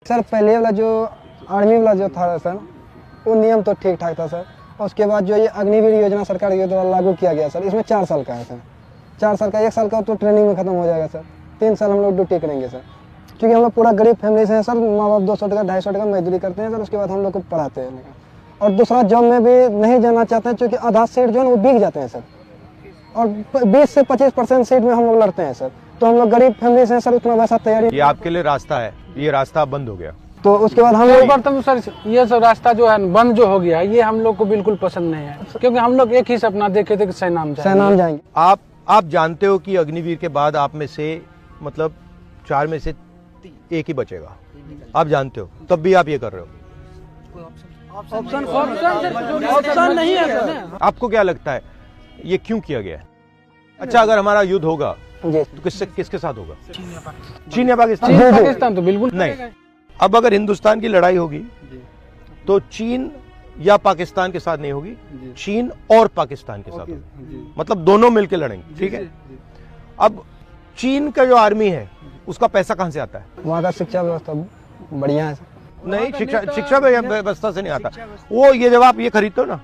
Sir पहले वाला जो आर्मी वाला जो था सर, वो नियम तो ठीक ठाक था सर। और उसके बाद जो ये अग्निवीर योजना सरकार के द्वारा लागू किया गया सर, इसमें 4 साल का है सर। 4 साल का, 1 साल का तो ट्रेनिंग में खत्म हो जाएगा सर। 3 साल हम लोग ड्यूटी करेंगे सर, क्योंकि हम लोग पूरा गरीब फैमिली से हैं सर। माँ बाप 200 टका 250 टका मजदूरी करते हैं सर, उसके बाद हम लोग को पढ़ाते हैं। और दूसरा जॉब में भी नहीं जाना चाहते हैं, क्योंकि आधा सीट जो है वो बिक जाते हैं सर। और 20 से 25% सीट में हम लोग लड़ते हैं सर। तो हम लोग गरीब फैमिली से हैं सर, उतना वैसा तैयारी। ये आपके लिए रास्ता है, ये रास्ता बंद हो गया। तो उसके बाद हम लोग सर ये सब रास्ता जो है बंद जो हो गया, ये हम लोग को बिल्कुल पसंद नहीं है, क्योंकि हम लोग एक ही सपना देखे थे कि सैनाम जाएंगे। आप जानते हो कि अग्निवीर के बाद आप में से मतलब 4 में से 1 ही बचेगा, आप जानते हो, तब भी आप ये कर रहे हो। ऑप्शन नहीं है सर। आपको क्या लगता है ये क्यों किया गया है? अच्छा, अगर हमारा युद्ध होगा तो किसके साथ होगा? चीन या पाकिस्तान तो बिल्कुल नहीं। अब अगर हिंदुस्तान की लड़ाई होगी तो चीन या पाकिस्तान के साथ नहीं होगी, चीन और पाकिस्तान के साथ होगी, मतलब दोनों मिलकर लड़ेंगे, ठीक है। अब चीन का जो आर्मी है उसका पैसा कहां से आता है? वहाँ का शिक्षा व्यवस्था बढ़िया है। नहीं, शिक्षा व्यवस्था से नहीं आता वो। ये जब आप ये खरीदते हो ना,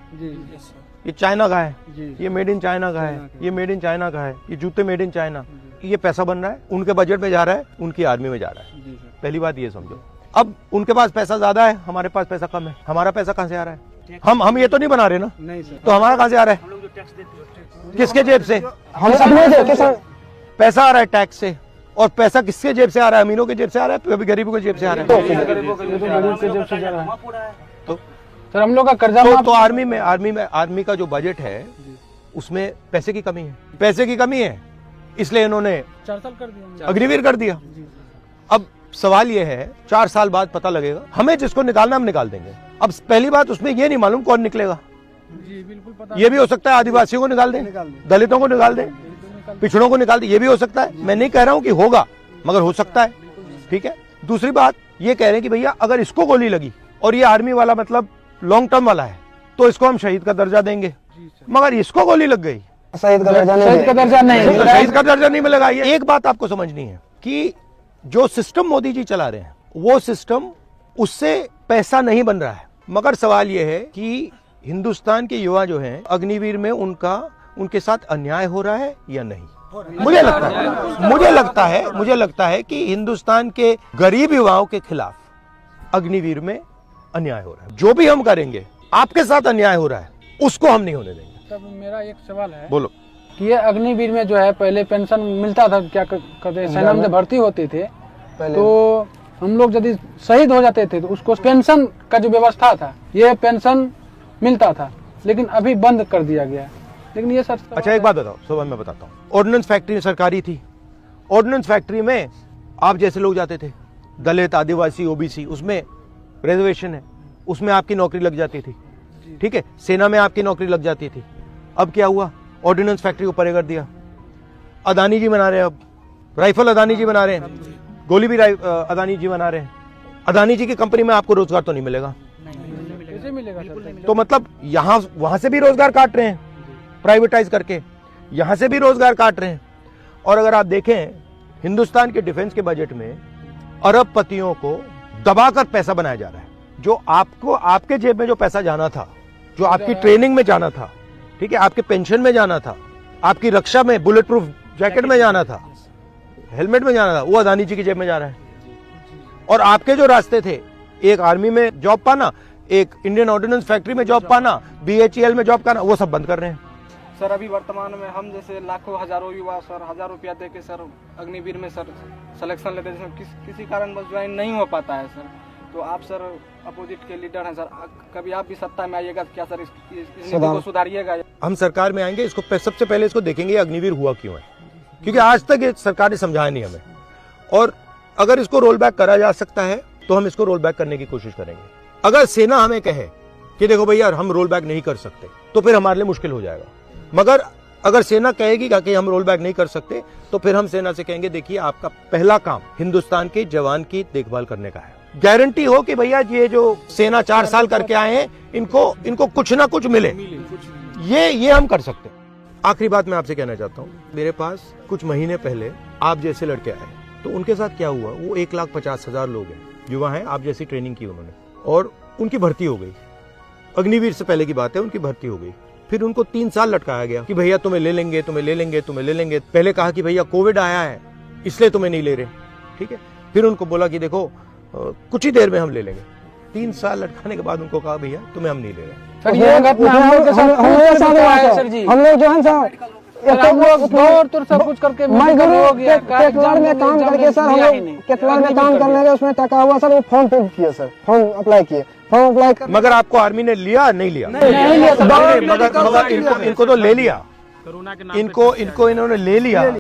ये चाइना का है, ये मेड इन चाइना का है, ये मेड इन चाइना का है, ये जूते मेड इन चाइना, ये पैसा बन रहा है, उनके बजट में जा रहा है, उनकी आर्मी में जा रहा है। पहली बात ये समझो। अब उनके पास पैसा ज्यादा है, हमारे पास पैसा कम है। हमारा पैसा कहां से आ रहा है? हम ये तो नहीं बना रहे ना, नहीं सर। तो हमारा कहां से आ रहा है? किसके जेब से? हम सब पैसा आ रहा है टैक्स से। और पैसा किसके जेब से आ रहा है? अमीरों के जेब से आ रहा है, कभी गरीबों के जेब से आ रहा है। तो सर हम लोग का कर्जा तो आर्मी का जो बजट है उसमें पैसे की कमी है, पैसे की कमी है, इसलिए इन्होंने 4 साल कर दिया, अग्निवीर कर दिया। अब सवाल ये है, 4 साल बाद पता लगेगा, हमें जिसको निकालना हम निकाल देंगे। अब पहली बात, उसमें ये नहीं मालूम कौन निकलेगा। जी बिल्कुल पता। ये भी हो सकता है आदिवासियों को निकाल दें, दलितों को निकाल दें, पिछड़ों को निकाल दें, ये भी हो सकता है। मैं नहीं कह रहा हूं कि होगा, मगर हो सकता है, ठीक है। दूसरी बात ये कह रहे हैं कि भैया अगर इसको गोली लगी और ये आर्मी वाला मतलब लॉन्ग टर्म वाला है तो इसको हम शहीद का दर्जा देंगे, मगर इसको गोली लग गई, शहीद का दर्जा नहीं, शहीद का दर्जा नहीं मिलेगा। ये एक बात आपको समझनी है कि जो सिस्टम मोदी जी चला रहे हैं वो सिस्टम, उससे पैसा नहीं बन रहा है। मगर सवाल ये है कि हिंदुस्तान के युवा जो हैं, अग्निवीर में उनके साथ अन्याय हो रहा है या नहीं। मुझे लगता है कि हिंदुस्तान के गरीब युवाओं के खिलाफ अग्निवीर में अन्याय हो रहा है। जो भी हम करेंगे, आपके साथ अन्याय हो रहा है, उसको हम नहीं होने देंगे। तब मेरा एक सवाल है, बोलो। कि ये अग्निवीर में जो है पहले पेंशन मिलता था, क्या कहते सेना में भर्ती होते थे तो हम लोग यदि शहीद हो जाते थे तो उसको पेंशन का जो व्यवस्था था, ये पेंशन मिलता था, लेकिन अभी बंद कर दिया गया। लेकिन ये सर, अच्छा एक बात बताओ, सुबह मैं बताता हूँ। ऑर्डिनेंस फैक्ट्री सरकारी थी, ऑर्डिनेंस फैक्ट्री में आप जैसे लोग जाते थे, दलित, आदिवासी, ओबीसी, उसमें रिजर्वेशन है, उसमें आपकी नौकरी लग जाती थी, ठीक है। सेना में आपकी नौकरी लग जाती थी। अब क्या हुआ? ऑर्डिनेंस फैक्ट्री को परे कर दिया। अदानी जी बना रहे हैं, अब राइफल अदानी जी बना रहे हैं, गोली भी अदानी जी बना रहे हैं। अदानी जी की कंपनी में आपको रोजगार तो नहीं मिलेगा, कैसे मिलेगा? तो मतलब यहाँ वहां से भी रोजगार काट रहे हैं प्राइवेटाइज करके, यहां से भी रोजगार काट रहे हैं। और अगर आप देखें हिंदुस्तान के डिफेंस के बजट में अरबपतियों को दबाकर पैसा बनाया जा रहा है। जो आपको, आपके जेब में जो पैसा जाना था, जो आपकी ट्रेनिंग में जाना था, ठीक है, आपके पेंशन में जाना था, आपकी रक्षा में, बुलेट प्रूफ जैकेट में जाना था, हेलमेट में जाना था, वो अदानी जी की जेब में जा रहा है। और आपके जो रास्ते थे, एक आर्मी में जॉब पाना, एक इंडियन ऑर्डिनेंस फैक्ट्री में जॉब पाना, BHEL में जॉब पाना, वो सब बंद कर रहे हैं। सर अभी वर्तमान में हम जैसे लाखों हजारों युवा सर 1000 रुपया दे के सर अग्निवीर में सर सिलेक्शन लेते हैं, किसी कारण बस ज्वाइन नहीं हो पाता है सर। तो आप सर अपोजिट के लीडर हैं सर, कभी आप भी सत्ता में आइएगा, क्या सर इस नीति को सुधारिएगा? हम सरकार में आएंगे, इसको सबसे पहले इसको देखेंगे अग्निवीर हुआ क्यों है, क्योंकि आज तक ये सरकार ने समझाया नहीं हमें। और अगर इसको रोल बैक करा जा सकता है तो हम इसको रोल बैक करने की कोशिश करेंगे। अगर सेना हमें कहे कि देखो भैया हम रोल बैक नहीं कर सकते, तो फिर हमारे लिए मुश्किल हो जाएगा। मगर अगर सेना कहेगी कि हम रोल बैक नहीं कर सकते, तो फिर हम सेना से कहेंगे देखिए आपका पहला काम हिंदुस्तान के जवान की देखभाल करने का है। गारंटी हो कि भैया ये जो सेना 4 साल करके आए हैं, इनको कुछ ना कुछ मिले, ये हम कर सकते हैं। आखिरी बात मैं आपसे कहना चाहता हूँ, मेरे पास कुछ महीने पहले आप जैसे लड़के आए, तो उनके साथ क्या हुआ, वो 1,50,000 लोग हैं, युवा हैं, आप जैसी ट्रेनिंग की उन्होंने, और उनकी भर्ती हो गई। अग्निवीर से पहले की बात है, उनकी भर्ती हो गई। फिर उनको 3 साल लटकाया गया कि भैया तुम्हें ले लेंगे, तुम्हें ले लेंगे, तुम्हें ले लेंगे। पहले कहा कि भैया कोविड आया है इसलिए तुम्हें नहीं ले रहे, ठीक है। फिर उनको बोला कि देखो कुछ ही देर में हम ले लेंगे। 3 साल लटकाने के बाद उनको कहा भैया तुम्हें हम नहीं ले रहे। सर ये घटना हम लोग के साथ हुआ है सर जी। हम लोग जो है सर हम लोग दौड़ तो सब कुछ करके मेडिकल हो गया, केतवार में काम करके सर, हम लोग केतवार में काम करने के उसमें टका हुआ सर, वो फॉर्म फिल किए सर, फॉर्म अप्लाई किए, फॉर्म अप्लाई कर। मगर आपको आर्मी ने लिया नहीं लिया? नहीं लिया सर। मगर इनको तो ले लिया, इनको इन्होंने ले लिया।